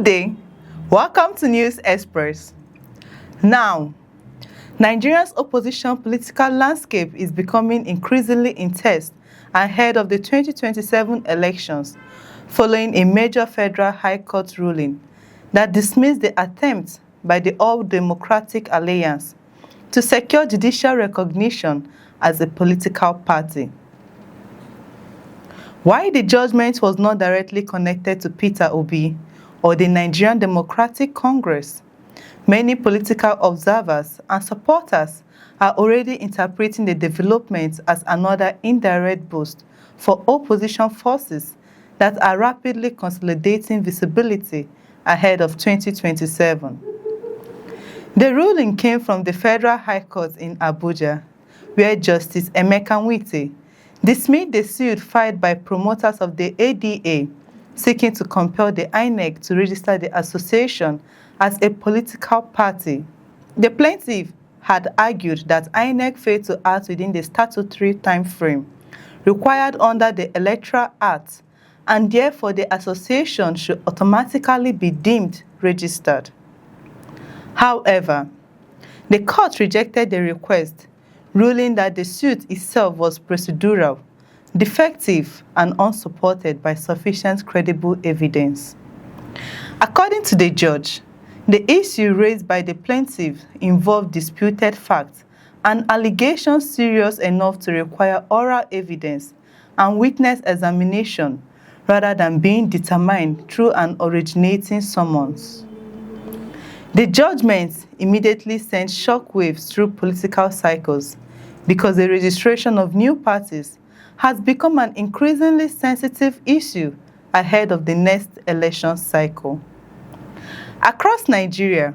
day, welcome to News Express. Now, Nigeria's opposition political landscape is becoming increasingly intense ahead of the 2027 elections, following a major federal high court ruling that dismissed the attempt by the All Democratic Alliance to secure judicial recognition as a political party. While the judgment was not directly connected to Peter Obi or the Nigerian Democratic Congress, many political observers and supporters are already interpreting the development as another indirect boost for opposition forces that are rapidly consolidating visibility ahead of 2027. The ruling came from the Federal High Court in Abuja, where Justice Emeka Nwite dismissed the suit filed by promoters of the ADA seeking to compel the INEC to register the association as a political party. The plaintiff had argued that INEC failed to act within the statutory time frame required under the Electoral Act, and therefore the association should automatically be deemed registered. However, the court rejected the request, ruling that the suit itself was procedural, defective, and unsupported by sufficient credible evidence. According to the judge, the issue raised by the plaintiff involved disputed facts and allegations serious enough to require oral evidence and witness examination rather than being determined through an originating summons. The judgment immediately sent shockwaves through political cycles because the registration of new parties has become an increasingly sensitive issue ahead of the next election cycle. Across Nigeria,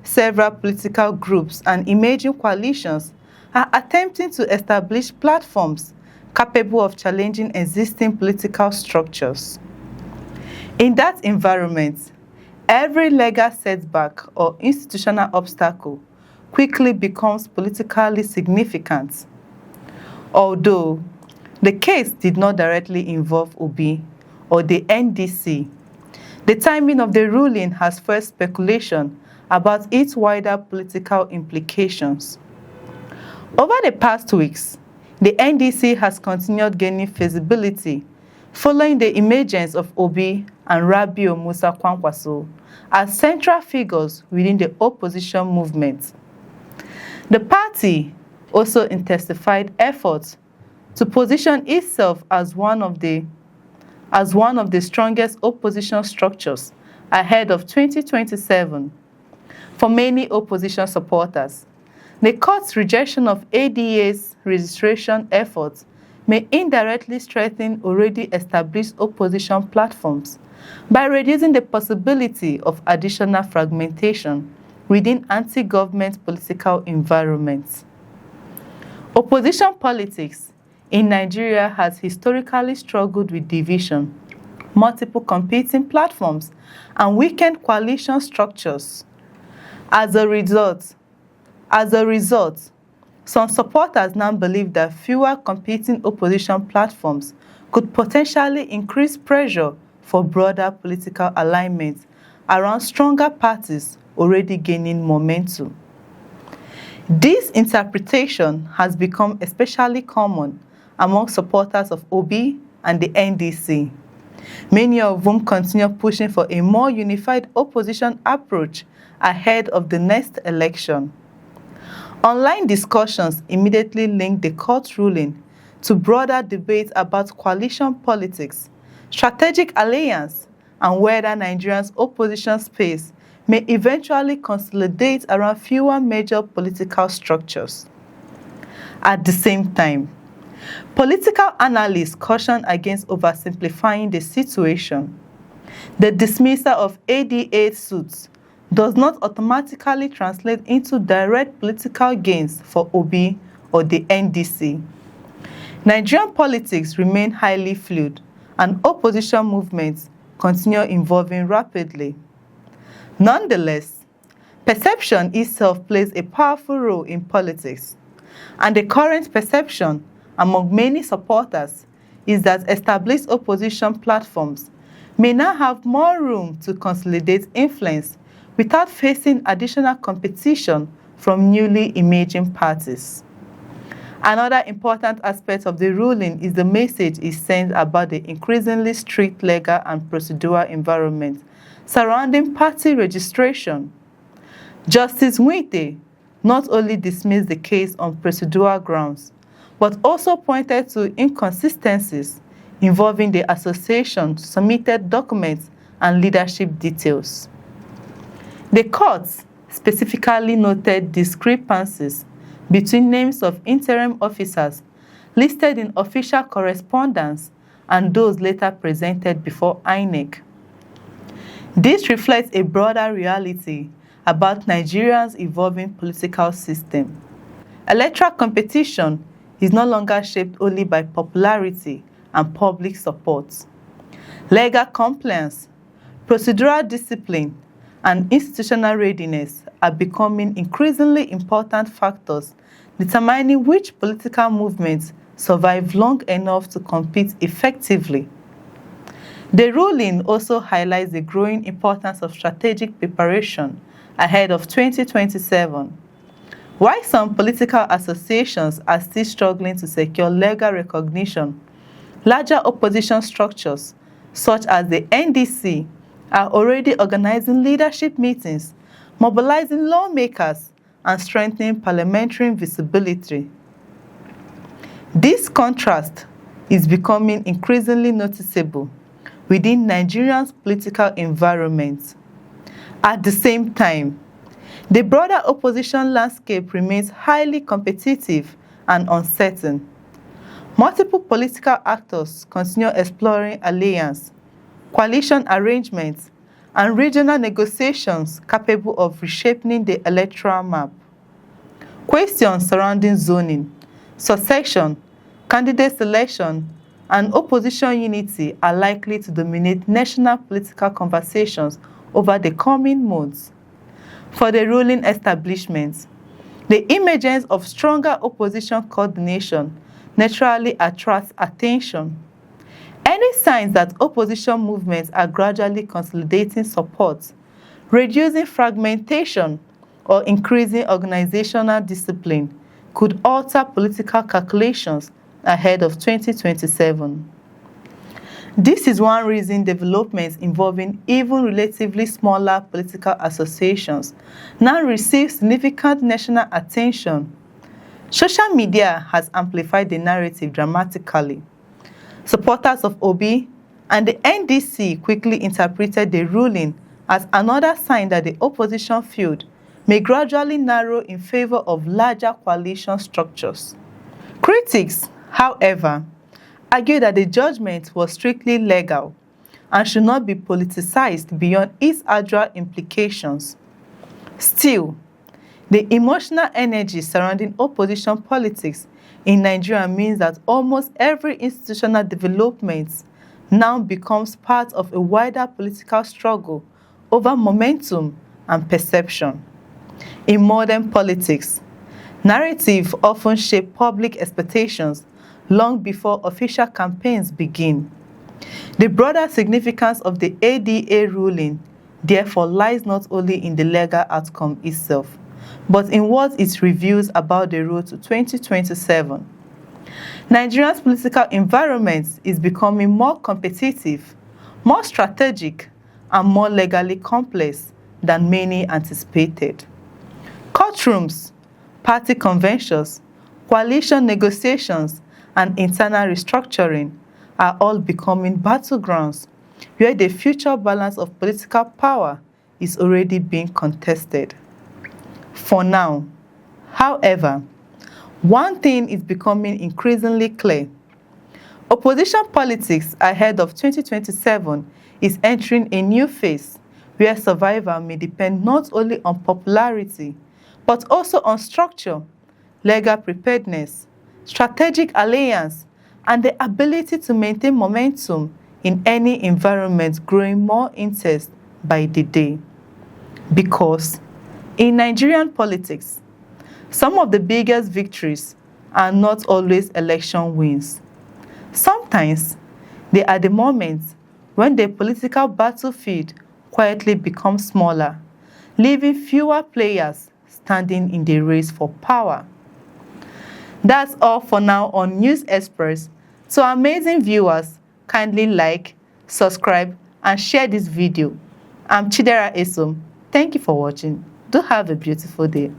several political groups and emerging coalitions are attempting to establish platforms capable of challenging existing political structures. In that environment, every legal setback or institutional obstacle quickly becomes politically significant. Although the case did not directly involve Obi or the NDC, the timing of the ruling has fueled speculation about its wider political implications. Over the past weeks, the NDC has continued gaining visibility following the emergence of Obi and Rabiu Musa Kwankwaso as central figures within the opposition movement. The party also intensified efforts to position itself as one of the strongest opposition structures ahead of 2027. For many opposition supporters, the court's rejection of ADA's registration efforts may indirectly strengthen already established opposition platforms by reducing the possibility of additional fragmentation within anti-government political environments. Opposition politics in Nigeria has historically struggled with division, multiple competing platforms, and weakened coalition structures. As a result, some supporters now believe that fewer competing opposition platforms could potentially increase pressure for broader political alignment around stronger parties already gaining momentum. This interpretation has become especially common among supporters of Obi and the NDC, many of whom continue pushing for a more unified opposition approach ahead of the next election. Online discussions immediately linked the court ruling to broader debates about coalition politics, strategic alliance, and whether Nigeria's opposition space may eventually consolidate around fewer major political structures. At the same time, political analysts caution against oversimplifying the situation. The dismissal of ADA suits does not automatically translate into direct political gains for Obi or the NDC. Nigerian politics remain highly fluid, and opposition movements continue evolving rapidly. Nonetheless, perception itself plays a powerful role in politics, and the current perception among many supporters is that established opposition platforms may now have more room to consolidate influence without facing additional competition from newly emerging parties. Another important aspect of the ruling is the message it sends about the increasingly strict legal and procedural environment surrounding party registration. Justice Nwite not only dismissed the case on procedural grounds, but also pointed to inconsistencies involving the association submitted documents and leadership details. The court specifically noted discrepancies between names of interim officers listed in official correspondence and those later presented before INEC. This reflects a broader reality about Nigeria's evolving political system. Electoral competition is no longer shaped only by popularity and public support. Legal compliance, procedural discipline, and institutional readiness are becoming increasingly important factors determining which political movements survive long enough to compete effectively. The ruling also highlights the growing importance of strategic preparation ahead of 2027. While some political associations are still struggling to secure legal recognition, larger opposition structures, such as the NDC, are already organizing leadership meetings, mobilizing lawmakers, and strengthening parliamentary visibility. This contrast is becoming increasingly noticeable within Nigeria's political environment. At the same time, the broader opposition landscape remains highly competitive and uncertain. Multiple political actors continue exploring alliance, coalition arrangements, and regional negotiations capable of reshaping the electoral map. Questions surrounding zoning, succession, candidate selection, and opposition unity are likely to dominate national political conversations over the coming months. For the ruling establishment, the emergence of stronger opposition coordination naturally attracts attention. Any signs that opposition movements are gradually consolidating support, reducing fragmentation, or increasing organizational discipline could alter political calculations ahead of 2027. This is one reason developments involving even relatively smaller political associations now receive significant national attention. Social media has amplified the narrative dramatically. Supporters of Obi and the NDC quickly interpreted the ruling as another sign that the opposition field may gradually narrow in favor of larger coalition structures. Critics, however, argue that the judgment was strictly legal and should not be politicized beyond its actual implications. Still, the emotional energy surrounding opposition politics in Nigeria means that almost every institutional development now becomes part of a wider political struggle over momentum and perception. In modern politics, narrative often shape public expectations long before official campaigns begin. The broader significance of the ADA ruling therefore lies not only in the legal outcome itself, but in what it reveals about the road to 2027. Nigeria's political environment is becoming more competitive, more strategic, and more legally complex than many anticipated. Courtrooms, party conventions, coalition negotiations, and internal restructuring are all becoming battlegrounds where the future balance of political power is already being contested. For now, however, one thing is becoming increasingly clear. Opposition politics ahead of 2027 is entering a new phase where survival may depend not only on popularity, but also on structure, legal preparedness, strategic alliance, and the ability to maintain momentum in any environment growing more intense by the day. Because in Nigerian politics, some of the biggest victories are not always election wins. Sometimes they are the moments when the political battlefield quietly becomes smaller, leaving fewer players standing in the race for power. That's all for now on News Express. So amazing viewers, kindly like, subscribe, and share this video. I'm Chidera Esom. Thank you for watching. Do have a beautiful day.